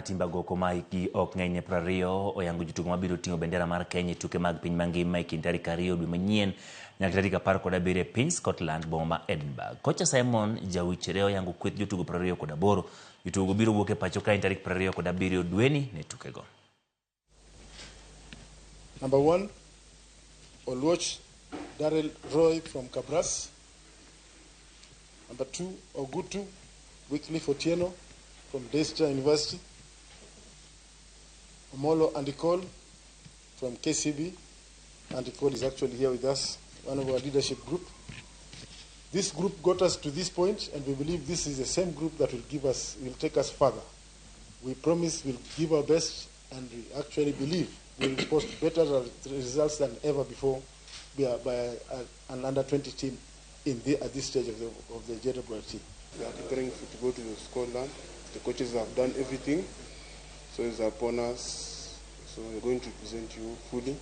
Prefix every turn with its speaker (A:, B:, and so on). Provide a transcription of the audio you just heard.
A: Timba agoko ma hikgi ok ng'enyne 20 oyango jotugo mabiro ting'o bendera mar Kenya e tuke mag piny mangima e kind tarik 2 dwe manyien nyaka tarik 17 e piny Scotland, boma ma Edinburgh. Kocha Simon Jawichere oyango kweth jotugo 28. Jotugo biro wuok e pacho kae tarik 27 dweni ne tukego.
B: Number 1, Oluoch Darrell Roy from Kabras. Number 2, Ogutu Wycliffe Otieno from Leicester University. Omolo Andikol from KCB. Andikol is actually here with us, one of our leadership group. This group got us to this point, and we believe this is the same group that will take us further. We promise we'll give our best, and we actually believe we'll post better results than ever before by an under-20 team at this stage of the JWR team.
C: We are preparing to go to Scotland. The coaches have done everything, so it's upon us. So we're going to present you fully.